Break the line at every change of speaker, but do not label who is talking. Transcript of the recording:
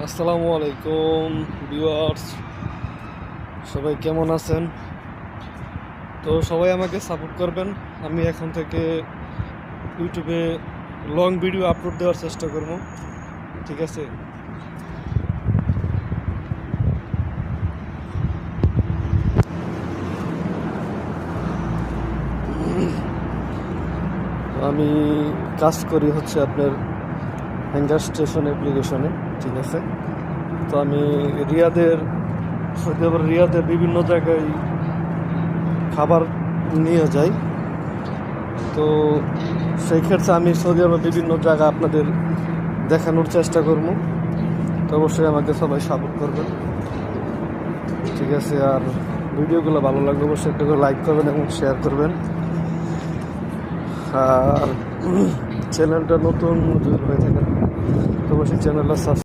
আসসালামু আলাইকুম ভিউয়ার্স, সবাই কেমন আছেন? তো সবাই আমাকে সাপোর্ট করবেন। আমি এখন থেকে ইউটিউবে লং ভিডিও আপলোড দেওয়ার চেষ্টা করব, ঠিক আছে? আমি কাজ করি হচ্ছে আপনার হ্যাঙ্গার স্টেশন অ্যাপ্লিকেশনে, ঠিক আছে? তো আমি সৌদি আরবের রিয়াদের বিভিন্ন জায়গায় খাবার নিয়ে যাই। তো সেই ক্ষেত্রে আমি সৌদি আরবের বিভিন্ন জায়গা আপনাদের দেখানোর চেষ্টা করব। তো অবশ্যই আমাকে সবাই সাপোর্ট করবেন, ঠিক আছে? আর ভিডিওগুলো ভালো লাগলে অবশ্যই একটা করে লাইক করবেন এবং শেয়ার করবেন। আর চ্যানেলটা নতুন যদি হয়ে থাকেন তো অবশ্যই চ্যানেলটা